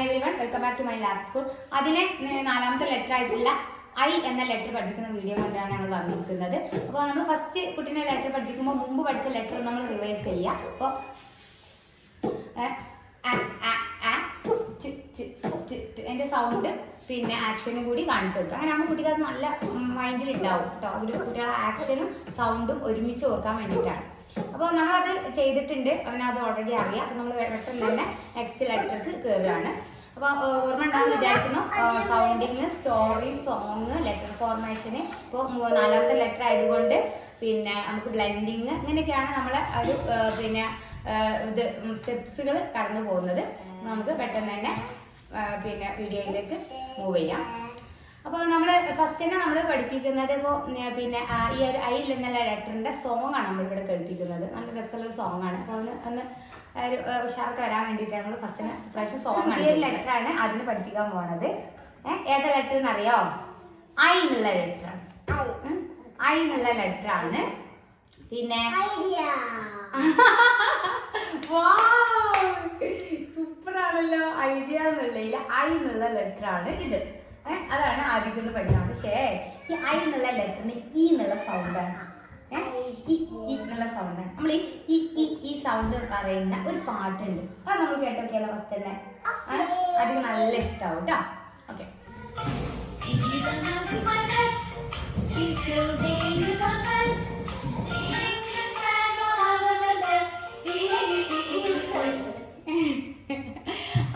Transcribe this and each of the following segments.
Hi everyone, welcome back to my lab school. അതിലെ 4ാമത്തെ letter ആയിട്ടുള്ള ഐ എന്ന ലെറ്റർ പഠിപ്പിക്കുന്ന വീഡിയോ കൊണ്ടാണ് ഞങ്ങൾ വന്നിരിക്കുന്നത്. അപ്പോൾ നമ്മൾ ഫസ്റ്റ് കുട്ടീനെ ലെറ്റർ പഠിപ്പിക്കുമ്പോൾ മുമ്പ് പഠിച്ച ലെറ്റർ നമ്മൾ റിവൈസ് ചെയ്യുക. അപ്പോൾ എൻ്റെ സൗണ്ട് പിന്നെ ആക്ഷനും കൂടി കാണിച്ചു കൊടുക്കുക. അങ്ങനെ ആകുമ്പോൾ കുട്ടിക്ക് അത് നല്ല മൈൻഡിൽ ഉണ്ടാവും കേട്ടോ. ഒരു കുട്ടികളെ ആക്ഷനും സൗണ്ടും ഒരുമിച്ച് ഓർക്കാൻ വേണ്ടിയിട്ടാണ്. അപ്പോൾ നമ്മളത് ചെയ്തിട്ടുണ്ട്, അവനത് ഓൾറെഡി അറിയാം. അപ്പോൾ നമ്മൾ പെട്ടെന്ന് തന്നെ നെക്സ്റ്റ് ലെറ്റർക്ക് കയറുകയാണ്. അപ്പോൾ ഓർമ്മ ഉണ്ടാകുന്ന വിചാരിക്കുന്നു. സൗണ്ടിങ്, സ്റ്റോറി, സോങ്, ലെറ്റർ ഫോർമേഷന്. ഇപ്പോൾ 4ാമത്തെ ലെറ്റർ ആയതുകൊണ്ട് പിന്നെ നമുക്ക് ബ്ലെൻഡിങ് അങ്ങനെയൊക്കെയാണ് നമ്മളെ ഒരു പിന്നെ ഇത് സ്റ്റെപ്സുകൾ കടന്നു പോകുന്നത്. നമുക്ക് പെട്ടെന്ന് തന്നെ പിന്നെ വീഡിയോയിലേക്ക് മൂവ് ചെയ്യാം. അപ്പോൾ നമ്മൾ ഫസ്റ്റ് തന്നെ നമ്മൾ പഠിപ്പിക്കുന്നത് ഇപ്പോൾ പിന്നെ ഈ ഒരു ഐ എന്നുള്ള ലെറ്ററിൻ്റെ സോങ് ആണ് നമ്മളിവിടെ കേൾപ്പിക്കുന്നത്. നല്ല രസമുള്ള സോങ് ആണ്. അപ്പോൾ ഒന്ന് ഒരു ഉഷാർക്ക് വരാൻ വേണ്ടിയിട്ടാണ് നമ്മൾ ഫസ്റ്റ് പ്രാവശ്യം സോങ് ആണ്. ഈ ഒരു ലെറ്ററാണ് അതിന് പഠിപ്പിക്കാൻ പോകുന്നത്. ഏതാ ലെറ്റർ എന്നറിയോ? ഐ എന്നുള്ള ലെറ്ററാണ്. ഐ എന്നുള്ള ലെറ്ററാണ്. പിന്നെ സൂപ്പറാണല്ലോ. ഐഡിയ എന്നുള്ള ഐ എന്നുള്ള ലെറ്ററാണ് ഇത്. അതാണ് ആദ്യം പഠിക്കാൻ. പക്ഷേ ഈ ഐ എന്നുള്ള ലെറ്ററിന് ഇ എന്നുള്ള സൗണ്ടാണ്. എന്നുള്ള സൗണ്ടാണ്. നമ്മൾ ഈ സൗണ്ട് പറയുന്ന ഒരു പാട്ടുണ്ട്. അത് നമ്മൾ കേട്ടോക്കിയാലോ ഫസ്റ്റ് തന്നെ? അത് നല്ല ഇഷ്ടാവും കേട്ടോ. ഓക്കെ.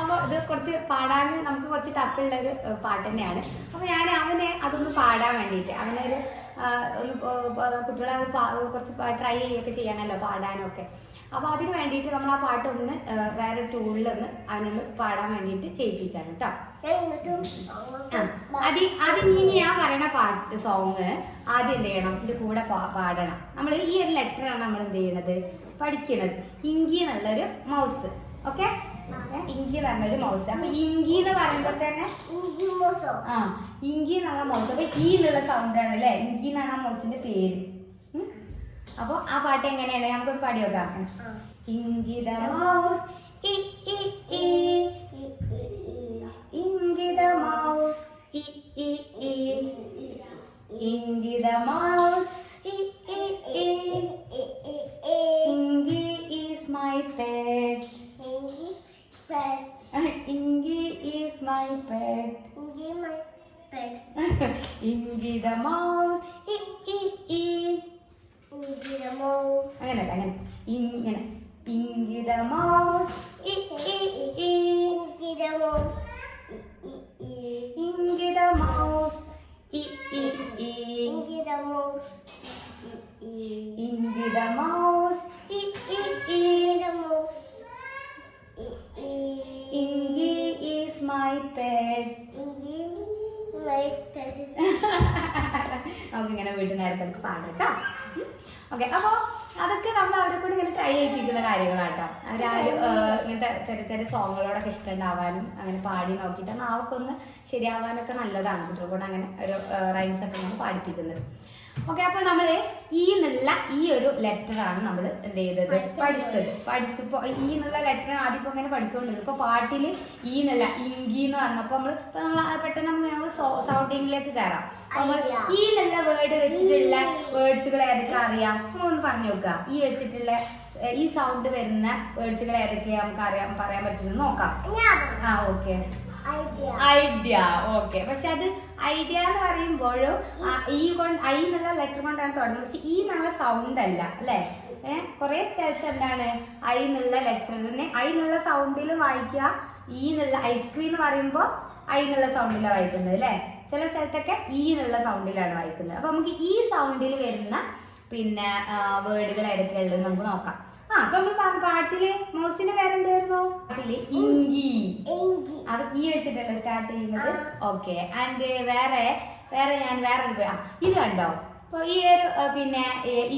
അപ്പോൾ ഇത് കുറച്ച് പാടാൻ നമുക്ക് കുറച്ച് ടഫുള്ളൊരു പാട്ട് തന്നെയാണ്. അപ്പോൾ ഞാൻ അവനെ അതൊന്ന് പാടാൻ വേണ്ടിയിട്ട് അവനൊരു ഒന്ന് കുട്ടികളെ കുറച്ച് ട്രൈ ചെയ്യുകയൊക്കെ ചെയ്യാനല്ലോ പാടാനൊക്കെ. അപ്പോൾ അതിന് വേണ്ടിയിട്ട് നമ്മൾ ആ പാട്ടൊന്ന് വേറെ ടൂളിലൊന്ന് അവനൊന്ന് പാടാൻ വേണ്ടിയിട്ട് ചെയ്യിപ്പിക്കാണ് കേട്ടോ. ആദ്യം ഇനി ഞാൻ പറയണ പാട്ട് സോങ് ആദ്യം എന്ത് ചെയ്യണം? ഇത് കൂടെ പാടണം. നമ്മൾ ഈ ഒരു ലെറ്ററാണ് നമ്മൾ എന്ത് ചെയ്യണത്? പഠിക്കണത്. ഇങ്കി എന്നുള്ളൊരു മൗസ്. ഓക്കെ, ഇങ്കി എന്ന് പറഞ്ഞൊരു മൗസ്. അപ്പൊ ഇങ്കി എന്ന് പറയുമ്പോൾ തന്നെ ഇങ്കി എന്നുള്ള മൗസ്. അപ്പൊ ഈ എന്നുള്ള സൗണ്ട് ആണ് അല്ലെ? ഇങ്കി എന്നാണ് ആ മൗസിന്റെ പേര്. അപ്പൊ ആ പാട്ട് എങ്ങനെയാണ്? നമുക്കൊരു പാടി നോക്കാം. Ingi the mouse Ingi the mouse Ingi the mouse Ingi is my pet. Ingi is my pet. Ingi my pet. Ingi the mouse. Ingi the mouse. അങ്ങനെ ഇങ്ങനെ Ingi the mouse. Ingi the mouse. Ingi the mouse. Ingi the mouse. Ingi the mouse. Ingi is my pet. Ingi my pet. നമുക്ക് ഇങ്ങനെ വീട്ടിൽ നിന്ന് ഇടയ്ക്ക് പാടാം കേട്ടോ. Okay. അപ്പോൾ അതൊക്കെ നമ്മൾ അവരെ കൂടെ ഇങ്ങനെ ട്രൈ ചെയ്യിപ്പിക്കുന്ന കാര്യങ്ങളാട്ടോ. അവരാരും ഇങ്ങനത്തെ ചെറിയ ചെറിയ സോങ്ങുകളോടൊക്കെ ഇഷ്ടമുണ്ടാവാനും അങ്ങനെ പാടി നോക്കിയിട്ട് നാവൊക്കെ ശരിയാവാനൊക്കെ നല്ലതാണ്. കുട്ടികളെ കൂടെ അങ്ങനെ ഒരു റൈംസ് ഒക്കെ നമ്മൾ പാടിപ്പിക്കുന്നത്. ഓക്കെ. അപ്പൊ നമ്മൾ ഈ എന്നുള്ള ഈ ഒരു ലെറ്ററാണ് നമ്മൾ എന്ത് ചെയ്തത്? പഠിച്ചപ്പോ ഈ എന്നുള്ള ലെറ്റർ ആദ്യം ഇപ്പൊ അങ്ങനെ പഠിച്ചുകൊണ്ടിരുന്നു. ഇപ്പൊ പാട്ടില് ഈ എന്നുള്ള ഇങ്കി എന്ന് പറഞ്ഞപ്പോ നമ്മൾ പെട്ടെന്ന് ഞങ്ങൾ സൗണ്ടിങ്ങിലേക്ക് കയറാം. നമ്മൾ ഈ എന്നുള്ള വേർഡ് വെച്ചിട്ടുള്ള വേർഡ്സുകൾ ഏതൊക്കെ അറിയാം? നമ്മളൊന്ന് പറഞ്ഞു നോക്കുക. ഈ വെച്ചിട്ടുള്ള ഈ സൗണ്ട് വരുന്ന വേർഡ്സുകൾ ഏതൊക്കെയാ നമുക്ക് പറയാൻ പറ്റുമെന്ന് നോക്കാം. ഓക്കെ. ഐഡിയ. ഓക്കെ. പക്ഷെ അത് ഐഡിയ എന്ന് പറയുമ്പോഴും ഐ എന്നുള്ള ലെറ്റർ കൊണ്ടാണ് തുടങ്ങുന്നത്. പക്ഷെ ഈ എന്നുള്ള സൗണ്ട് അല്ല അല്ലെ? കുറെ സ്ഥലത്ത് എന്താണ് ഐ എന്നുള്ള ലെറ്ററിന് ഐ എന്നുള്ള സൗണ്ടിൽ വായിക്കുക. ഈ എന്നുള്ള ഐസ്ക്രീം എന്ന് പറയുമ്പോൾ ഐ എന്നുള്ള സൗണ്ടിലാണ് വായിക്കുന്നത് അല്ലെ? ചില സ്ഥലത്തൊക്കെ ഈ എന്നുള്ള സൗണ്ടിലാണ് വായിക്കുന്നത്. അപ്പൊ നമുക്ക് ഈ സൗണ്ടിൽ വരുന്ന പിന്നെ വേർഡുകൾ ഏതൊക്കെയുള്ളത് നമുക്ക് നോക്കാം. അപ്പൊ നമ്മൾ പാട്ടില് മൗസിന്റെ പേരെന്തായിരുന്നു? പാട്ടില് ഇങ്കി. അത് ഈ വെച്ചിട്ടല്ലേ സ്റ്റാർട്ട് ചെയ്യുന്നത്? ഓക്കെ. ആൻഡ് വേറെ ഞാൻ വേറൊരു ഇത് കണ്ടോ? അപ്പൊ ഈ ഒരു പിന്നെ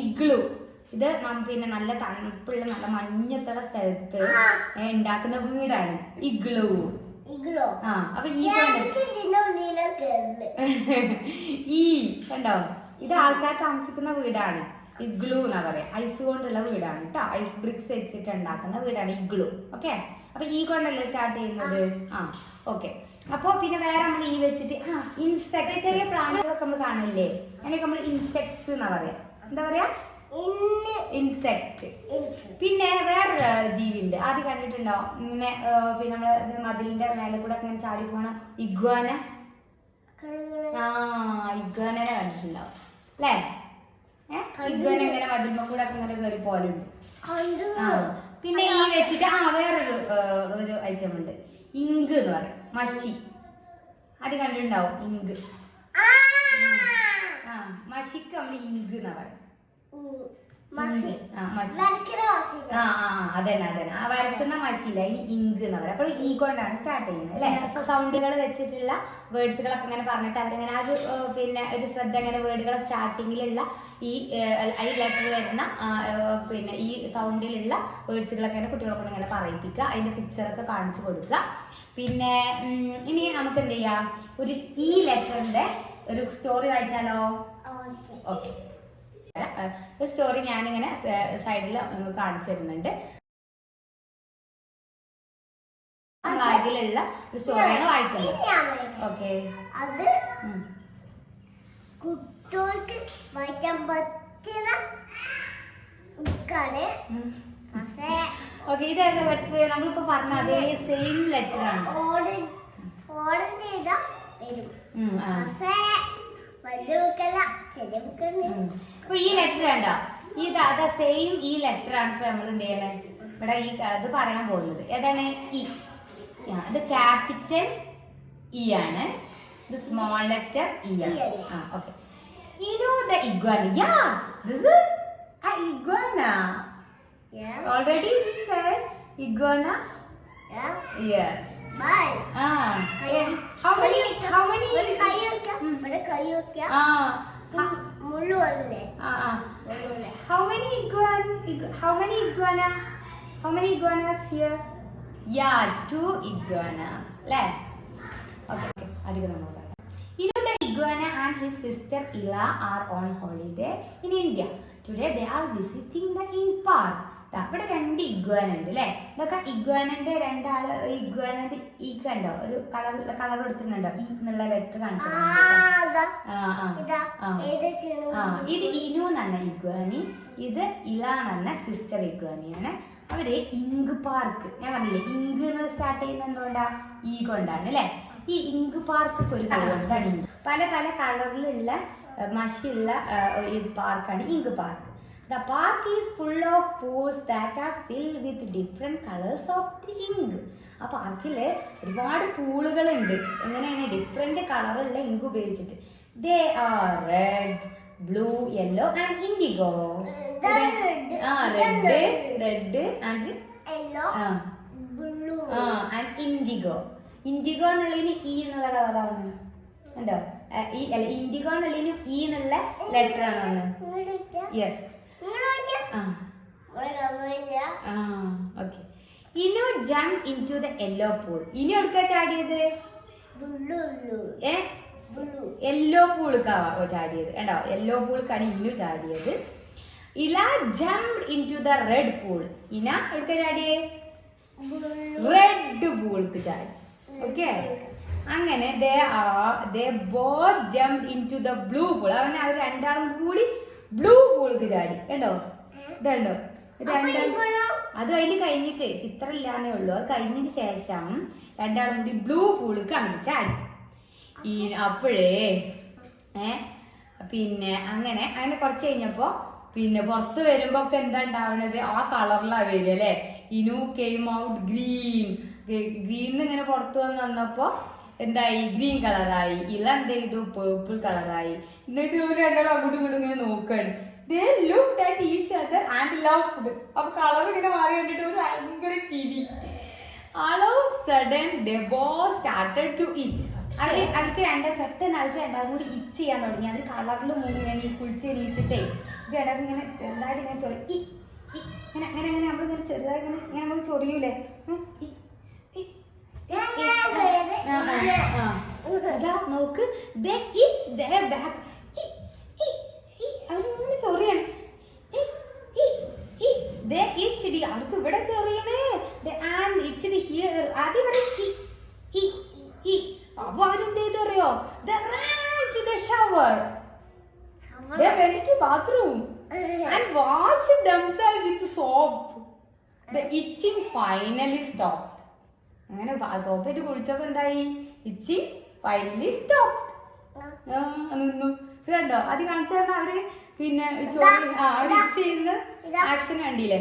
ഇഗ്ലു. ഇത് പിന്നെ നല്ല തണുപ്പുള്ള നല്ല മഞ്ഞത്തുള്ള സ്ഥലത്ത് ഉണ്ടാക്കുന്ന വീടാണ് ഇഗ്ലു. അപ്പൊ ഈ കണ്ടോ? ഇത് ആൾക്കാർ താമസിക്കുന്ന വീടാണ്. ഇഗ്ലൂ എന്നാ പറയാ. ഐസ് കൊണ്ടുള്ള വീടാണ് കേട്ടോ. ഐസ് ബ്രിക്സ് വെച്ചിട്ട് ഉണ്ടാക്കുന്ന വീടാണ് ഇഗ്ലൂ. ഓക്കെ, അപ്പൊ ഈ കൊണ്ടല്ലേ സ്റ്റാർട്ട് ചെയ്യുന്നത്. ഓക്കെ. അപ്പൊ പിന്നെ വേറെ നമ്മൾ ഈ വെച്ചിട്ട് ഇൻസെക്ട്, ചെറിയ പ്രാണികളൊക്കെ നമ്മൾ കാണില്ലേ, അതിനൊക്കെ നമ്മൾ ഇൻസെക്ട്സ് എന്നാ പറയാ. എന്താ പറയാ? ഇൻസെക്ട്. പിന്നെ വേറൊരു ജീവി ഉണ്ട്, ആദ്യം കണ്ടിട്ടുണ്ടോ? ഇങ്ങനെ പിന്നെ നമ്മള് മതിലിന്റെ മേലെ കൂടെ ഇങ്ങനെ ചാടി പോണ ഇഗ്വാന. ഇഗ്വാനെ കണ്ടിട്ടുണ്ടാവും അല്ലേ? ഇഗ്വാന ഇങ്ങനെ മതിലിന്റെ കൂടെ ഇങ്ങനെ കയറി പോലുണ്ട്. പിന്നെ ഈ വെച്ചിട്ട് വേറൊരു ഐറ്റം ഉണ്ട്, ഇങ്ക് എന്ന് പറയും, മഷി. അത് കണ്ടിട്ടുണ്ടാവും, ഇങ്ക്. മഷിക്ക് നമ്മള് ഇങ്ക് എന്നാ പറയാം. അതന്നെ വരക്കുന്ന മഷിയില്ല, ഇനി ഇങ്ക് എന്ന് പറയാം. അപ്പോൾ ഈ കൊണ്ടാണ് സ്റ്റാർട്ട് ചെയ്യുന്നത് അല്ലെ. അപ്പൊ സൗണ്ടുകൾ വെച്ചിട്ടുള്ള വേർഡ്സുകളൊക്കെ ഇങ്ങനെ പറഞ്ഞിട്ട് അവരിങ്ങനെ അത് പിന്നെ ഒരു ശ്രദ്ധ ഇങ്ങനെ വേർഡുകൾ സ്റ്റാർട്ടിങ്ങിലുള്ള ഈ ലെറ്റർ വരുന്ന പിന്നെ ഈ സൗണ്ടിലുള്ള വേർഡ്സുകളൊക്കെ ഇങ്ങനെ കുട്ടികളെ കൊണ്ട് ഇങ്ങനെ പറയിപ്പിക്കുക, അതിന്റെ പിക്ചറൊക്കെ കാണിച്ചു കൊടുക്കുക. പിന്നെ ഇനി നമുക്ക് എന്ത് ചെയ്യാം, ഒരു ഈ ലെറ്ററിന്റെ ഒരു സ്റ്റോറി വായിച്ചാലോ? ഓക്കെ, ഒരു സ്റ്റോറി ഞാനിങ്ങനെ സൈഡിൽ കാണിച്ചു തരുന്നുണ്ട്. അതിലുള്ള ഒരു സ്റ്റോറിയാണ് വായിക്കുന്നത്. ഓക്കെ, അത് കുട്ടികൾക്ക് വായിക്കാൻ പറ്റുന്ന ബുക്കാണ്. ഓക്കെ, ഇതേതാ ലെറ്റർ? നമ്മളിപ്പോ പറഞ്ഞ അതേ സെയിം ലെറ്റർ ആണ്. ഓർഡർ ചെയ്താ വരും. അപ്പൊ ഈ ലെറ്റർ വേണ്ട, ഇത് സെയിം ഈ ലെറ്റർ ആണ് ഇപ്പൊ നമ്മൾ എന്ത് ചെയ്യണേ, ഇവിടെ ഈ അത് പറയാൻ പോകുന്നത്. ഏതാണ്? ഇ. ഇത് ക്യാപിറ്റൽ ഇ ആണ്, ഇത് സ്മോൾ ലെറ്റർ ഇ ആണ്. Okay, you know the iguana? Yeah, this is a iguana. Yes. Already we said iguana. Yes. Yes. Bye. How many? മുള്ളു അല്ലേ? How many iguanas here? Yeah, 2 iguanas. അല്ലേ? Okay, അധികം നമ്മൾ പറയാം. You know the iguana and his sister Ila are on holiday in India. Today they are visiting the in park. അവിടെ 2 iguana ഉണ്ട് അല്ലേ? ഇതൊക്കെ ഇഗ്വാനന്റെ രണ്ടാള്. ഇഗ്വാനന്റെ ഈ കണ്ടോ, ഒരു കളർ എടുത്തിട്ടുണ്ടോ? ഈ എന്നുള്ള ലെറ്റർ കാണിച്ചു. ഇത് ഇനു എന്ന ഇഗ്വാനി, ഇത് ഇല എന്ന സിസ്റ്റർ ഇഗ്വാനിയാണ്. അവര് ഇങ്ക് പാർക്ക്, ഞാൻ പറഞ്ഞില്ലേ ഇങ്ക് എന്ന് സ്റ്റാർട്ട് ചെയ്യുന്ന എന്തുകൊണ്ടാ? ഈ കൊണ്ടാണ് അല്ലെ. ഈ ഇങ്ക് പാർക്ക് ഒരു പോലെയാണ്. പല പല കളറിലുള്ള മഷിയുള്ള ഈ പാർക്കാണ് ink park. The park is full of pools that are filled with different colors of the ink. ആ പാർക്കില് ഒരുപാട് പൂളുകളുണ്ട്. എങ്ങനെയാണ്? ഡിഫറെന്റ് കളറുള്ള ഇങ്ക് ഉപയോഗിച്ചിട്ട്. They are red, blue, yellow and indigo. red and yellow, blue and indigo. Indigo എന്നുള്ളതിന് E എന്നുള്ള കളറാണ് കണ്ടോ? IndiGo എന്നുള്ളതിന് ഇ എന്നുള്ള ലെറ്റർ ആണ്. Yes. Okay. Inu jumped into the yellow pool. Inu എവിടേക്കാ ചാടിയത്? യെല്ലോ പൂൾക്കാവോ ചാടിയത്? കണ്ടോ, യെല്ലോ പൂൾക്കാണ് ഇനു ചാടിയത്. ഇല jumped into the red pool. ഇന എവിടേക്കാ ചാടിയേ? റെഡ് പൂൾക്ക് ചാടി. ഓക്കെ, അങ്ങനെ they both jumped into the blue pool. അങ്ങനെ അവർ രണ്ടാളും കൂടി ബ്ലൂ പൂൾക്ക് ചാടി. കണ്ടോ, ഇതുണ്ടോ? അത് കഴിഞ്ഞിട്ട് ചിത്രമില്ലാന്നേ ഉള്ളൂ. അത് കഴിഞ്ഞതിന് ശേഷം രണ്ടാളും കൂടി ബ്ലൂ പൂൾക്ക് അങ്ങോട്ട് ചാടി. അപ്പോഴേ പിന്നെ അങ്ങനെ കുറച്ച് കഴിഞ്ഞപ്പോ പിന്നെ പുറത്ത് വരുമ്പോ ഒക്കെ എന്താ ഉണ്ടാവണത്? ആ കളറിലാ വരിക അല്ലെ. ഇനു കെയിം ഔട്ട് ഗ്രീൻ. ഗ്രീൻ ഇങ്ങനെ പുറത്ത് വന്നപ്പോ എന്തായി? ഗ്രീൻ കളറായി. ഇല എന്ത് ചെയ്തു? പേർപ്പിൾ കളറായി. എന്നിട്ട് ഇവര് രണ്ടാളും അങ്ങോട്ടും ഇങ്ങോട്ടും ഇങ്ങനെ നോക്കാണ്. They looked at each other and laughed. അപ്പൊ കളർ ഇങ്ങനെ മാറി കണ്ടിട്ട് ഒരു ഭയങ്കര ചിരി. All of a sudden they both started to itch. അവർക്ക് രണ്ടാളും കൂടി ഇച്ച് ചെയ്യാൻ തുടങ്ങി. അത് കളറിൽ മുങ്ങിയാണ് ഈ കുളിച്ച് എണീച്ചിട്ടേ ഇടക്ക് ഇങ്ങനെ ചെറുതായിട്ട് ഇങ്ങനെ ചൊറി ഇങ്ങനെ അങ്ങനെ അങ്ങനെ നമ്മളിങ്ങനെ ചെറുതായി ഇങ്ങനെ നമ്മൾ ചൊറിയൂലേ? നോക്ക്, അവരിങ്ങനെ ചൊറിയാണ്. അവർക്ക് ഇവിടെ ചെറിയണേ ആൻഡ് ഇച്ചിരി ഹിയർ ആദ്യം പറയും അപ്പൊ അവരെന്ത് ചെയ്തു അറിയോ shower they went to bathroom and washed themselves with soap. The itching finally stopped. അങ്ങനെ സോപ്പിട്ട് കുളിച്ചപ്പോ എന്തായി ഇച്ചിങ് ഫൈനലി സ്റ്റോപ്പ് നിന്നു. ഇത് കണ്ടോ അത് കാണിച്ചു തന്ന അവര് പിന്നെ അവര് ചെയ്യുന്ന ആക്ഷൻ കണ്ടില്ലേ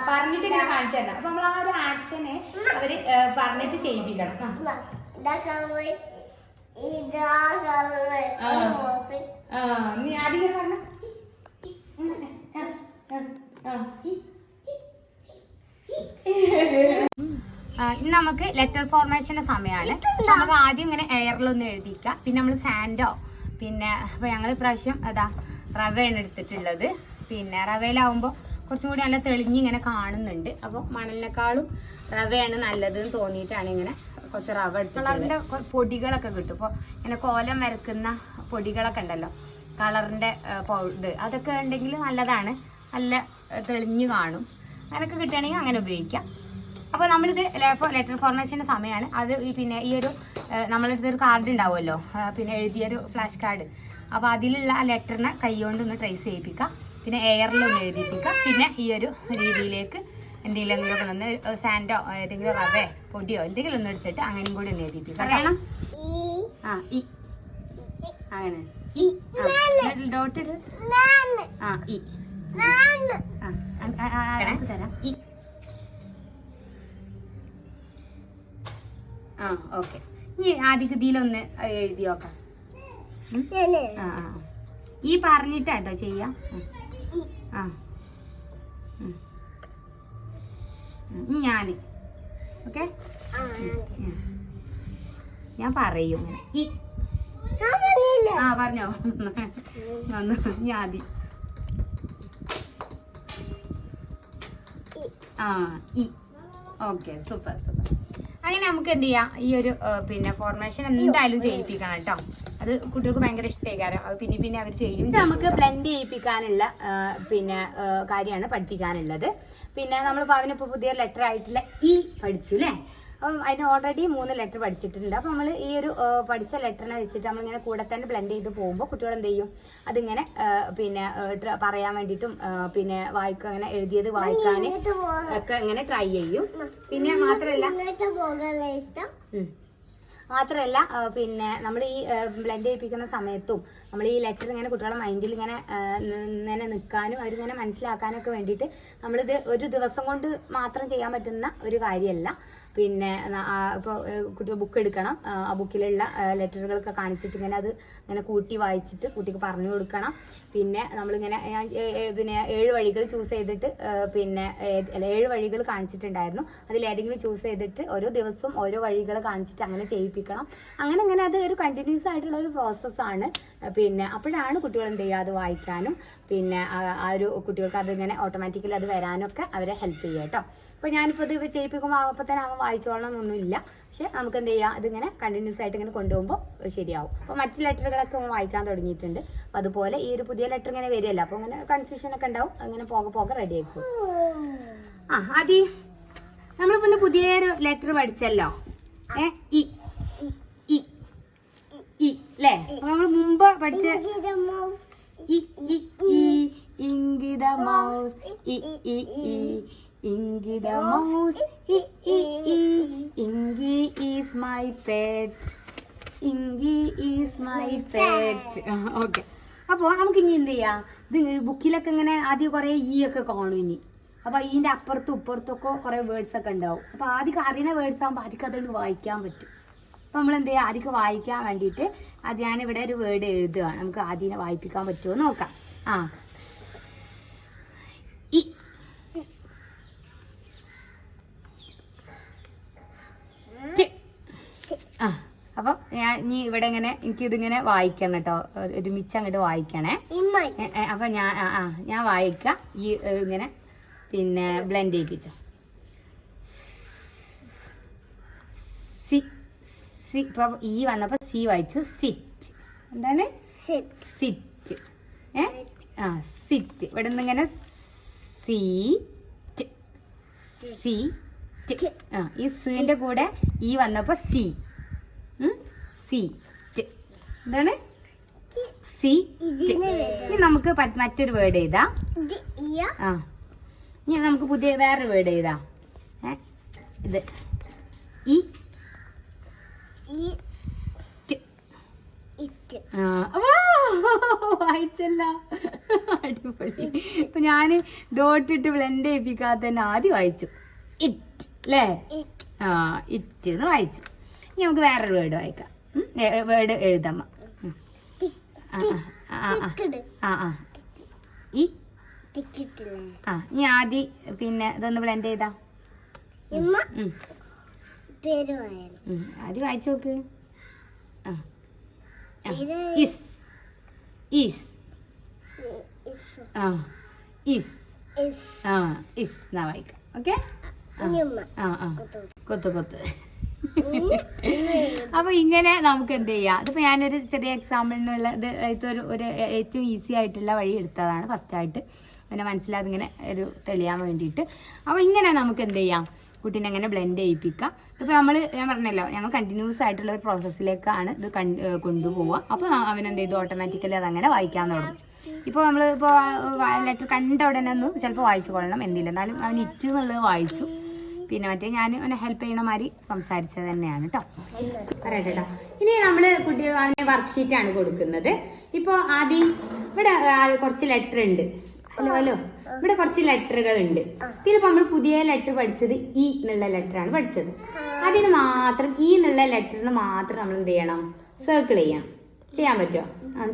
പറഞ്ഞിട്ട് ഇങ്ങനെ കാണിച്ചു തരണം. അപ്പൊ നമ്മൾ ആ ഒരു ആക്ഷനെ അവര് പറഞ്ഞിട്ട് ചെയ്യിപ്പിക്കണം. നീ ആദ്യം പറഞ്ഞ ഇന്ന് നമുക്ക് ലെറ്റർ ഫോർമേഷന്റെ സമയമാണ്. നമുക്ക് ആദ്യം ഇങ്ങനെ എയറിലൊന്ന് എഴുതിക്കാം. പിന്നെ നമ്മൾ സാൻഡോ പിന്നെ അപ്പൊ ഞങ്ങൾ ഇപ്രാവശ്യം അതാ റവയാണ് എടുത്തിട്ടുള്ളത്. പിന്നെ റവയിലാവുമ്പോൾ കുറച്ചും കൂടി നല്ല തെളിഞ്ഞ് ഇങ്ങനെ കാണുന്നുണ്ട്. അപ്പോൾ മണലിനേക്കാളും റവയാണ് നല്ലതെന്ന് തോന്നിയിട്ടാണ് ഇങ്ങനെ കുറച്ച് റവ എടുത്ത്. കളറിന്റെ പൊടികളൊക്കെ കിട്ടും. ഇപ്പോൾ ഇങ്ങനെ കോലം വരക്കുന്ന പൊടികളൊക്കെ ഉണ്ടല്ലോ, കളറിന്റെ ഇത് അതൊക്കെ ഉണ്ടെങ്കിൽ നല്ലതാണ്, നല്ല തെളിഞ്ഞ് കാണും. അങ്ങനെയൊക്കെ കിട്ടുകയാണെങ്കിൽ അങ്ങനെ ഉപയോഗിക്കാം. അപ്പോൾ നമ്മളിത് ലെറ്റർ ഫോർമേഷൻ്റെ സമയമാണ്. അത് പിന്നെ ഈ ഒരു നമ്മളെടുത്തൊരു കാർഡ് ഉണ്ടാവുമല്ലോ, പിന്നെ എഴുതിയൊരു ഫ്ലാഷ് കാർഡ്. അപ്പോൾ അതിലുള്ള ആ ലെറ്ററിനെ കൈകൊണ്ടൊന്ന് ട്രേസ് ചെയ്യിപ്പിക്കുക. പിന്നെ എയറിലൊന്ന് എഴുതിപ്പിക്കുക. പിന്നെ ഈ ഒരു രീതിയിലേക്ക് എന്തെങ്കിലും ഒന്ന് സാൻഡോ ഏതെങ്കിലും റവേ പൊടിയോ എന്തെങ്കിലും ഒന്ന് എടുത്തിട്ട് അങ്ങനെയും കൂടി ഒന്ന് എഴുതിപ്പിക്കുക. അറിയണം ഈ അങ്ങനെ ഡോട്ട് ഇട്. ഈ തരാം. ഓക്കെ. ഇനി ആദ്യം ഇതിലൊന്ന് എഴുതി നോക്കാം. ഈ പറഞ്ഞിട്ടാട്ടോ ചെയ്യാം. ഞാന് ഓക്കെ ഞാൻ പറയും ഈ പറഞ്ഞോ ഞാതി ഈ ഓക്കെ സൂപ്പർ സൂപ്പർ. അങ്ങനെ നമുക്ക് എന്ത് ചെയ്യാം, ഈ ഒരു പിന്നെ ഫോർമേഷൻ എന്തായാലും ചെയ്യിപ്പിക്കണം കേട്ടോ. അത് കുട്ടികൾക്ക് ഭയങ്കര ഇഷ്ടമായി. അത് പിന്നെ പിന്നെ അവർ ചെയ്യും. നമുക്ക് ബ്ലെൻഡ് ചെയ്യിപ്പിക്കാനുള്ള പിന്നെ കാര്യമാണ് പഠിപ്പിക്കാനുള്ളത്. പിന്നെ നമ്മളിപ്പോൾ അവനിപ്പോൾ പുതിയ ലെറ്റർ ആയിട്ടുള്ള ഈ പഠിച്ചു അല്ലേ. അപ്പം അതിന് ഓൾറെഡി 3 ലെറ്റർ പഠിച്ചിട്ടുണ്ട്. അപ്പോൾ നമ്മൾ ഈ ഒരു പഠിച്ച ലെറ്ററിനെ വെച്ചിട്ട് നമ്മളിങ്ങനെ കൂടെ തന്നെ ബ്ലെൻഡ് ചെയ്ത് പോകുമ്പോൾ കുട്ടികൾ എന്ത് ചെയ്യും, അതിങ്ങനെ പിന്നെ പറയാൻ വേണ്ടിയിട്ടും പിന്നെ വായിക്കുക, അങ്ങനെ എഴുതിയത് വായിക്കാൻ ഒക്കെ ഇങ്ങനെ ട്രൈ ചെയ്യും. പിന്നെ മാത്രമല്ല പിന്നെ നമ്മൾ ഈ ബ്ലെൻഡ് ചെയ്യിപ്പിക്കുന്ന സമയത്തും നമ്മൾ ഈ ലെറ്റർ ഇങ്ങനെ കുട്ടികളുടെ മൈൻഡിൽ ഇങ്ങനെ നിൽക്കാനും അവരിങ്ങനെ മനസ്സിലാക്കാനൊക്കെ വേണ്ടിയിട്ട് നമ്മളിത് ഒരു ദിവസം കൊണ്ട് മാത്രം ചെയ്യാൻ പറ്റുന്ന ഒരു കാര്യമല്ല. പിന്നെ ഇപ്പോൾ കുട്ടികൾ ബുക്ക് എടുക്കണം, ആ ബുക്കിലുള്ള ലെറ്ററുകളൊക്കെ കാണിച്ചിട്ട് ഇങ്ങനെ അത് ഇങ്ങനെ കൂട്ടി വായിച്ചിട്ട് കുട്ടിക്ക് പറഞ്ഞു കൊടുക്കണം. പിന്നെ നമ്മളിങ്ങനെ പിന്നെ 7 വഴികൾ ചൂസ് ചെയ്തിട്ട് പിന്നെ 7 വഴികൾ കാണിച്ചിട്ടുണ്ടായിരുന്നു. അതിലേതെങ്കിലും ചൂസ് ചെയ്തിട്ട് ഓരോ ദിവസവും ഓരോ വഴികൾ കാണിച്ചിട്ട് അങ്ങനെ ചെയ്യിപ്പിക്കണം. അങ്ങനെ അത് ഒരു കണ്ടിന്യൂസ് ആയിട്ടുള്ള ഒരു പ്രോസസ്സാണ്. പിന്നെ അപ്പോഴാണ് കുട്ടികൾ എന്ത് ചെയ്യുക, അത് വായിക്കാനും പിന്നെ ആ ഒരു കുട്ടികൾക്ക് അതിങ്ങനെ ഓട്ടോമാറ്റിക്കലി അത് വരാനൊക്കെ അവരെ ഹെൽപ്പ് ചെയ്യുക കേട്ടോ. അപ്പോൾ ഞാനിപ്പോൾ ഇത് ചെയ്യിപ്പിക്കുമ്പോൾ അപ്പോൾ തന്നെ അവൻ വായിച്ചോളണം എന്നൊന്നുമില്ല. പക്ഷെ നമുക്ക് എന്ത് ചെയ്യാം, അതിങ്ങനെ കണ്ടിന്യൂസ് ആയിട്ട് ഇങ്ങനെ കൊണ്ടുപോകുമ്പോൾ ശരിയാവും. അപ്പോൾ മറ്റു ലെറ്ററുകളൊക്കെ അവൻ വായിക്കാൻ തുടങ്ങിയിട്ടുണ്ട്. അപ്പോൾ അതുപോലെ ഈ ഒരു പുതിയ ലെറ്റർ ഇങ്ങനെ വരികയല്ല, അപ്പോൾ അങ്ങനെ കൺഫ്യൂഷനൊക്കെ ഉണ്ടാവും. അങ്ങനെ പോകെ റെഡി ആയിക്കും. ആദ്യ നമ്മളിപ്പോൾ ഇന്ന് പുതിയൊരു ലെറ്റർ പഠിച്ചല്ലോ, ഇ അല്ലേ. നമ്മൾ മുമ്പ് പഠിച്ച Ingi the mouse Ingi the mouse Ingi is my pet Ingi is my pet. Okay. അപ്പോൾ നമുക്ക് ഇനി എന്ത് ചെയ്യാം, ഇത് ബുക്കിലൊക്കെ ഇങ്ങനെ ആദ്യം കുറേ ഒക്കെ കാണും. ഇനി അപ്പോൾ ഇതിൻ്റെ അപ്പുറത്തും ഇപ്പുറത്തൊക്കെ കുറേ വേർഡ്സ് ഒക്കെ ഉണ്ടാവും. അപ്പോൾ ആദ്യം അറിയുന്ന വേർഡ്സ് ആകുമ്പോൾ ആദ്യം അതുകൊണ്ട് വായിക്കാൻ പറ്റും. അപ്പോൾ നമ്മൾ എന്ത് ചെയ്യുക, ആദ്യം വായിക്കാൻ വേണ്ടിയിട്ട് അത് ഞാനിവിടെ ഒരു വേർഡ് എഴുതുകയാണ്. നമുക്ക് ആദ്യം വായിപ്പിക്കാൻ പറ്റുമോ നോക്കാം. ഇ അപ്പോൾ ഞാൻ ഇനി ഇവിടെ ഇങ്ങനെ എനിക്കിതിങ്ങനെ വായിക്കണം കേട്ടോ, ഒരുമിച്ച് അങ്ങോട്ട് വായിക്കണേ. അപ്പം ഞാൻ വായിക്കാം, ഈ ഇങ്ങനെ പിന്നെ ബ്ലെൻഡ് ചെയ്യിപ്പിച്ചോ. ഇപ്പൊ ഈ വന്നപ്പോ സി വായിച്ചു, സിറ്റ്. എന്താണ് സിറ്റ്? സിറ്റ്. ഇവിടെ നിന്ന് ഇങ്ങനെ സീറ്റ് സീറ്റ്. ആ ഈ സിന്റെ കൂടെ ഈ വന്നപ്പോ സി സീറ്റ്. എന്താണ് സി. ഇനി നമുക്ക് മറ്റൊരു വേർഡ് എഴുതാം. ആ ഇനി നമുക്ക് പുതിയ വേറൊരു വേർഡ് എഴുതാം. ഇത് ഈ വായിച്ചല്ല. അടിപൊളി. ഇപ്പൊ ഞാന് ഡോട്ട് ഇട്ട് ബ്ലെൻഡ് ചെയ്യിപ്പിക്കാതെ തന്നെ ആദ്യം വായിച്ചു ഇറ്റ് അല്ലേ. ആ ഇറ്റ് എന്ന് വായിച്ചു. ഇനി നമുക്ക് വേറൊരു വേർഡ് വായിക്കാം. വേർഡ് എഴുതാം. ഇനി ആദ്യം പിന്നെ ഇതൊന്ന് ബ്ലെൻഡ് ചെയ്താ. ആദ്യം വായിച്ചു നോക്ക്. ഇസ് ഇസ് ഇസ് എന്നാ വായിക്കാം. ഓക്കെ. കൊത്ത് കൊത്ത്. അപ്പൊ ഇങ്ങനെ നമുക്ക് എന്ത് ചെയ്യാം. ഇതിപ്പോ ഞാനൊരു ചെറിയ എക്സാമ്പിളിനുള്ള ഇത് ഒരു ഏറ്റവും ഈസി ആയിട്ടുള്ള വഴി എടുത്തതാണ് ഫസ്റ്റായിട്ട്. പിന്നെ മനസ്സിലാതെ ഇങ്ങനെ ഒരു തെളിയാൻ വേണ്ടിയിട്ട്. അപ്പൊ ഇങ്ങനെ നമുക്ക് എന്ത് ചെയ്യാം, കുട്ടീനെ അങ്ങനെ ബ്ലെൻഡ് ചെയ്യിപ്പിക്കാം. ഇപ്പോൾ ഞാൻ പറഞ്ഞല്ലോ, ഞങ്ങൾ കണ്ടിന്യൂസ് ആയിട്ടുള്ള ഒരു പ്രോസസ്സിലേക്കാണ് ഇത് കൊണ്ടുപോവുക. അപ്പോൾ അവനെന്ത് ചെയ്തു, ഓട്ടോമാറ്റിക്കലി അതങ്ങനെ വായിക്കാൻ തുടങ്ങും. ഇപ്പോൾ നമ്മളിപ്പോൾ ലെറ്റർ കണ്ട ഉടനെ ഒന്നും ചിലപ്പോൾ വായിച്ചു കൊള്ളണം എന്നില്ല, എന്നാലും അവൻ ഇറ്റ് എന്നുള്ളത് വായിച്ചു. പിന്നെ മറ്റേ ഞാൻ അവനെ ഹെൽപ്പ് ചെയ്യണ മാതിരി സംസാരിച്ചത് തന്നെയാണ് കേട്ടോ. പറയട്ടെ കേട്ടോ. ഇനി നമ്മൾ അവന് വർക്ക്ഷീറ്റാണ് കൊടുക്കുന്നത്. ഇപ്പോൾ ആദ്യം ഇവിടെ കുറച്ച് ലെറ്റർ ഉണ്ട്. ഹലോ ഇവിടെ കുറച്ച് ലെറ്ററുകൾ ഉണ്ട്. ഇതിലിപ്പോൾ നമ്മൾ പുതിയ ലെറ്റർ പഠിച്ചത് ഇ എന്നുള്ള ലെറ്ററാണ് പഠിച്ചത്. അതിന് മാത്രം ഈ എന്നുള്ള ലെറ്ററിന് മാത്രം നമ്മൾ എന്ത് ചെയ്യണം, സർക്കിൾ ചെയ്യാൻ പറ്റുമോ?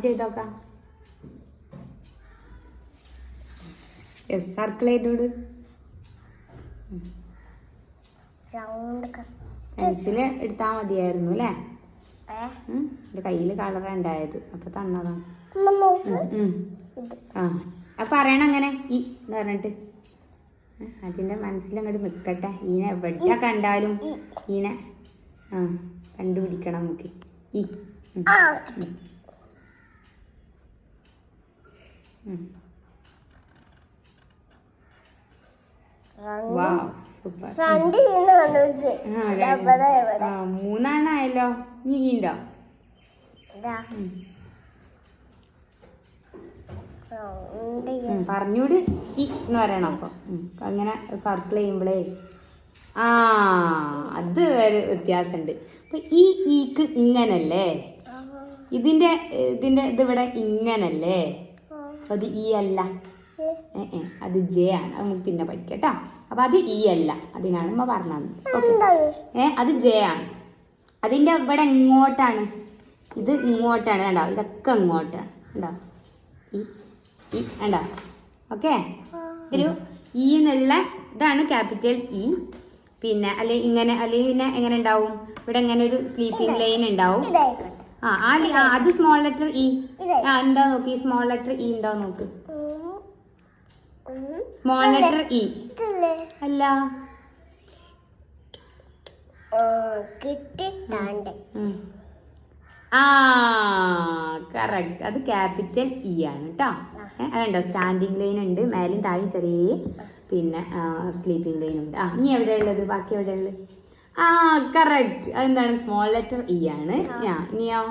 ചെയ്ത് നോക്കാം. സർക്കിൾ ചെയ്തോട്. പെൻസില് എടുത്താ മതിയായിരുന്നു അല്ലേ. എന്റെ കയ്യില് കളറാ ഉണ്ടായത്, അപ്പൊ തന്നതാണ്. അപ്പൊ പറയണം അങ്ങനെ ഈ എന്ന് പറഞ്ഞിട്ട്. അതിന്റെ മനസ്സിലങ്ങോട്ട് നിക്കട്ടെ. ഈനെ എവിടെ കണ്ടാലും ഈനെ കണ്ടുപിടിക്കണം നമുക്ക്. ഈ സൂപ്പർ. 3 ആയല്ലോ. നീ ഉണ്ടോ? പറഞ്ഞൂട് ഈ എന്ന് പറയണം. അപ്പൊ അങ്ങനെ സർക്കിൾ ചെയ്യുമ്പോഴേ അത് ഒരു വ്യത്യാസമുണ്ട്. അപ്പൊ ഈ ഈക്ക് ഇങ്ങനല്ലേ, ഇതിന്റെ ഇതിവിടെ ഇങ്ങനല്ലേ, അത് ഈ അല്ല, അത് ജെ ആണ്. അത് നമുക്ക് പിന്നെ പഠിക്കട്ടോ. അപ്പൊ അത് ഈ അല്ല, അതിനാണ് ഉമ്മ പറഞ്ഞത്. ഓക്കെ. അത് ജെ ആണ്. അതിന്റെ ഇവിടെ ഇങ്ങോട്ടാണ്, ഇത് ഇങ്ങോട്ടാണ്. കണ്ടോ, ഇതൊക്കെ ഇങ്ങോട്ടാണ്. കണ്ടോ ഈ കണ്ടോ. ഓക്കെ. ഒരു ഇ എന്നുള്ള ഇതാണ് ക്യാപിറ്റൽ ഇ. പിന്നെ അല്ലെങ്കിൽ ഇങ്ങനെ, അല്ലെങ്കിൽ പിന്നെ എങ്ങനെ ഉണ്ടാവും, ഇവിടെ ഇങ്ങനെ ഒരു സ്ലീപ്പിംഗ് ലൈൻ ഉണ്ടാവും. അത് സ്മോൾ ലെറ്റർ ഇ. ഉണ്ടോ നോക്ക്, ഈ സ്മോൾ ലെറ്റർ ഇ ഉണ്ടോ നോക്ക്. സ്മോൾ ലെറ്റർ ഇ അല്ല, കറക്റ്റ്. അത് ക്യാപിറ്റൽ ഇ ആണ് കേട്ടോ. അതുണ്ടോ, സ്റ്റാൻഡിങ് ലൈൻ ഉണ്ട്, മേലും തായും ചെറിയ പിന്നെ സ്ലീപ്പിംഗ് ലൈൻ ഉണ്ട്. ഇനി എവിടെയുള്ളത്, ബാക്കി എവിടെയുള്ളത്? കറക്റ്റ്. അതെന്താണ്, സ്മോൾ ലെറ്റർ ഇ ആണ്. ഇനിയോ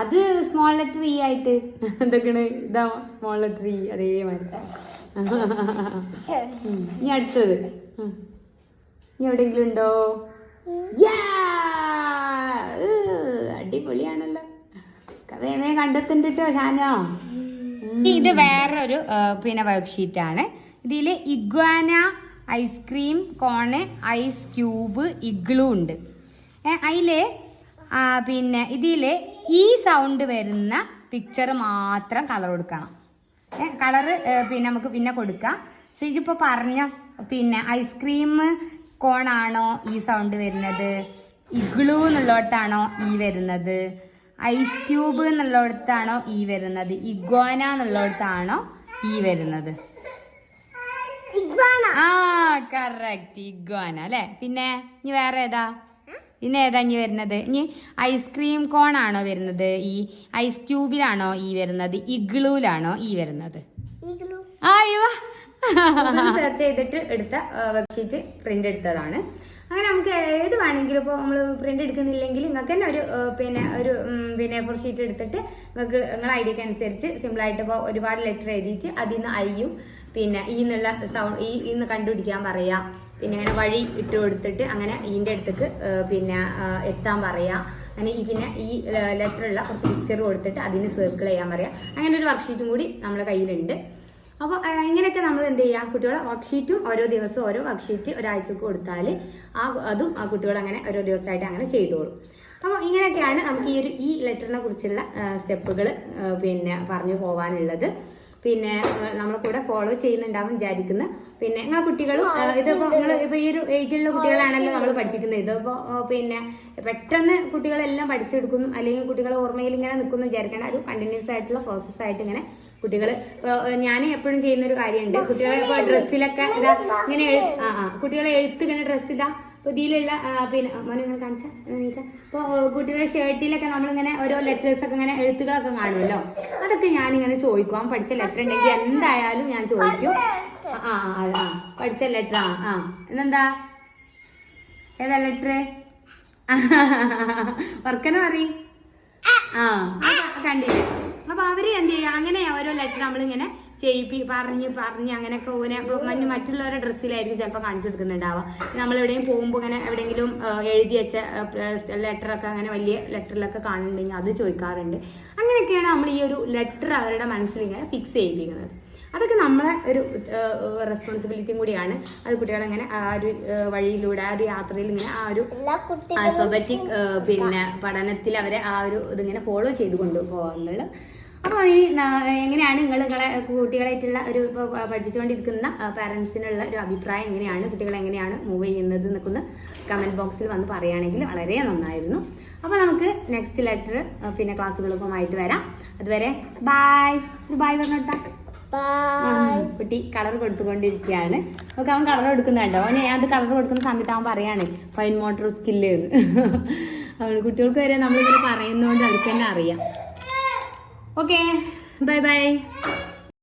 അത് സ്മോൾ ലെറ്റർ ഇ ആയിട്ട് എന്തൊക്കെയാണ്, ഇതാ സ്മോൾ ലെറ്റർ ഇ അതേമാതിരി. ഇനി അടുത്തത് ഇനി എവിടെയെങ്കിലും ഉണ്ടോ? അടിപൊളിയാണല്ലോ. വേഗം കണ്ടെത്തണ്ട കേട്ടോ ഷാനോ. ഇത് വേറൊരു പിന്നെ വർക്ക്ഷീറ്റ് ആണ്. ഇതിൽ iguana, ice cream cone, ice cube, igloo ഉണ്ട്. അതിൽ പിന്നെ ഇതിൽ ഈ സൗണ്ട് വരുന്ന പിക്ചർ മാത്രം കളർ കൊടുക്കണം. കളറ് പിന്നെ നമുക്ക് പിന്നെ കൊടുക്കാം. പക്ഷെ ഇതിപ്പോൾ പറഞ്ഞ പിന്നെ ഐസ്ക്രീം കോണാണോ ഈ സൗണ്ട് വരുന്നത്, ഇഗ്ലൂ എന്നുള്ളടത്താണോ ഈ വരുന്നത്, ഐസ് ക്യൂബ് എന്നുള്ളടത്താണോ ഈ വരുന്നത്, ഇഗ്വാന എന്നുള്ളടത്താണോ ഈ വരുന്നത്? കറക്റ്റ്, ഇഗ്വാന അല്ലേ. പിന്നെ ഇനി വേറെ ഏതാ? ഇന്ന് ഏതാ ഇനി വരുന്നത്? ഇനി ഐസ്ക്രീം കോൺ ആണോ വരുന്നത്? ഈ ഐസ് ക്യൂബിലാണോ ഈ വരുന്നത്? ഇഗ്ലൂലാണോ ഈ വരുന്നത്? അയ്യോ സെർച്ച് ചെയ്തിട്ട് എടുത്ത വെബ്സൈറ്റ് പ്രിന്റ് എടുത്തതാണ്. അങ്ങനെ നമുക്ക് ഏത് വേണമെങ്കിലും ഇപ്പോൾ നമ്മൾ പ്രിന്റ് എടുക്കുന്നില്ലെങ്കിൽ നിങ്ങൾക്ക് തന്നെ ഒരു A4 ഷീറ്റ് എടുത്തിട്ട് നിങ്ങളുടെ ഐഡിയക്ക് അനുസരിച്ച് സിമ്പിളായിട്ട് ഇപ്പോൾ ഒരുപാട് ലെറ്റർ എഴുതിയിട്ട് അതിൽ നിന്ന് ഐയും പിന്നെ ഈ എന്നുള്ള സൗണ്ട് ഇന്ന് കണ്ടുപിടിക്കാൻ പറയാം. പിന്നെ ഇങ്ങനെ വഴി ഇട്ട് കൊടുത്തിട്ട് അങ്ങനെ ഇതിൻ്റെ അടുത്തേക്ക് എത്താൻ പറയാം. അങ്ങനെ ഈ ലെറ്ററുള്ള കുറച്ച് പിക്ചർ കൊടുത്തിട്ട് അതിന് സർക്കിൾ ചെയ്യാൻ പറയാം. അങ്ങനെ ഒരു വർക്ക്ഷീറ്റും കൂടി നമ്മുടെ കയ്യിലുണ്ട്. അപ്പോൾ ഇങ്ങനെയൊക്കെ നമ്മൾ എന്ത് ചെയ്യുക, കുട്ടികളെ വർക്ക്ഷീറ്റും ഓരോ ദിവസം ഓരോ വർക്ക്ഷീറ്റ് ഒരാഴ്ചക്ക് കൊടുത്താൽ അതും ആ കുട്ടികൾ അങ്ങനെ ഓരോ ദിവസമായിട്ട് അങ്ങനെ ചെയ്തോളും. അപ്പോൾ ഇങ്ങനെയൊക്കെയാണ് നമുക്ക് ഈ ലെറ്ററിനെ കുറിച്ചുള്ള സ്റ്റെപ്പുകൾ പറഞ്ഞു പോകാനുള്ളത്. നമ്മളെ കൂടെ ഫോളോ ചെയ്യുന്നുണ്ടാവും വിചാരിക്കുന്നു. നിങ്ങളെ കുട്ടികളും ഇതിപ്പോൾ ഇപ്പോൾ ഈ ഒരു ഏജിലുള്ള കുട്ടികളാണല്ലോ നമ്മൾ പഠിപ്പിക്കുന്നത്. ഇതിപ്പോൾ പെട്ടെന്ന് കുട്ടികളെല്ലാം പഠിച്ചെടുക്കുന്നു അല്ലെങ്കിൽ കുട്ടികളെ ഓർമ്മയിൽ ഇങ്ങനെ നിൽക്കുന്നു വിചാരിക്കേണ്ട. ഒരു കണ്ടിന്യൂസ് ആയിട്ടുള്ള പ്രോസസ്സായിട്ട് ഇങ്ങനെ കുട്ടികൾ ഇപ്പോൾ ഞാൻ എപ്പോഴും ചെയ്യുന്നൊരു കാര്യമുണ്ട്. കുട്ടികളെ ഇപ്പോൾ ഡ്രസ്സിലൊക്കെ ഇങ്ങനെ കുട്ടികളെ എഴുത്ത് ഇങ്ങനെ ഡ്രസ്സ് ഇപ്പോൾ ഇതിലുള്ള മോനെ ഇങ്ങനെ കാണിച്ചാൽ നീക്കാം. ഇപ്പോൾ കുട്ടികളുടെ ഷർട്ടിലൊക്കെ നമ്മളിങ്ങനെ ഓരോ ലെറ്റേഴ്സൊക്കെ ഇങ്ങനെ എഴുത്തുകളൊക്കെ കാണുമല്ലോ. അതൊക്കെ ഞാനിങ്ങനെ ചോദിക്കും. പഠിച്ച ലെറ്റർ ഉണ്ടെങ്കിൽ എന്തായാലും ഞാൻ ചോദിക്കും. പഠിച്ച ലെറ്റർ എന്നെന്താ ഏതാ ലെറ്റർ വർക്കനെ പറയും. കണ്ടില്ലേ? അപ്പോൾ അവർ എന്ത് ചെയ്യുക, അങ്ങനെ ഓരോ ലെറ്റർ നമ്മളിങ്ങനെ പറഞ്ഞ് അങ്ങനെയൊക്കെ മറ്റുള്ളവരുടെ ഡ്രസ്സിലായിരിക്കും ചിലപ്പോൾ കാണിച്ചു കൊടുക്കുന്നുണ്ടാവുക. നമ്മളെവിടെയും പോകുമ്പോൾ ഇങ്ങനെ എവിടെയെങ്കിലും എഴുതി വെച്ച ലെറ്ററൊക്കെ അങ്ങനെ വലിയ ലെറ്ററിലൊക്കെ കാണുന്നുണ്ടെങ്കിൽ അത് ചോദിക്കാറുണ്ട്. അങ്ങനെയൊക്കെയാണ് നമ്മൾ ഈ ഒരു ലെറ്റർ അവരുടെ മനസ്സിൽ ഇങ്ങനെ ഫിക്സ് ചെയ്യിപ്പിക്കുന്നത്. അതൊക്കെ നമ്മളെ ഒരു റെസ്പോൺസിബിലിറ്റിയും കൂടിയാണ്. അത് കുട്ടികളെങ്ങനെ ആ ഒരു വഴിയിലൂടെ ആ ഒരു യാത്രയിൽ ഇങ്ങനെ ആ ഒരു ആൽഫബറ്റിക് പഠനത്തിൽ അവരെ ആ ഒരു ഇതിങ്ങനെ ഫോളോ ചെയ്ത് കൊണ്ടുപോകുന്നുള്ളു. അപ്പോൾ എങ്ങനെയാണ് നിങ്ങളെ കുട്ടികളായിട്ടുള്ള ഒരു ഇപ്പോൾ പഠിപ്പിച്ചുകൊണ്ടിരിക്കുന്ന പാരൻസിനുള്ള ഒരു അഭിപ്രായം എങ്ങനെയാണ്, കുട്ടികൾ എങ്ങനെയാണ് മൂവ് ചെയ്യുന്നത് എന്നൊക്കെ ഒന്ന് കമൻറ്റ് ബോക്സിൽ വന്ന് പറയുകയാണെങ്കിൽ വളരെ നന്നായിരുന്നു. അപ്പോൾ നമുക്ക് നെക്സ്റ്റ് ലെറ്റർ ക്ലാസ്സുകൾക്കുമായിട്ട് വരാം. അതുവരെ ബായ് പറഞ്ഞോട്ടാ. കുട്ടി കളർ കൊടുത്തുകൊണ്ടിരിക്കുകയാണ്. ഓക്കെ, അവൻ കളർ കൊടുക്കുന്നുണ്ടോ? അത് കളർ കൊടുക്കുന്ന സമയത്ത് അവൻ പറയാണ് ഫൈൻ മോട്ടോർ സ്കില്ല് എന്ന്. കുട്ടികൾക്ക് വരെ നമ്മളിങ്ങനെ പറയുന്നതുകൊണ്ട് അവർക്ക് തന്നെ അറിയാം. Okay, by.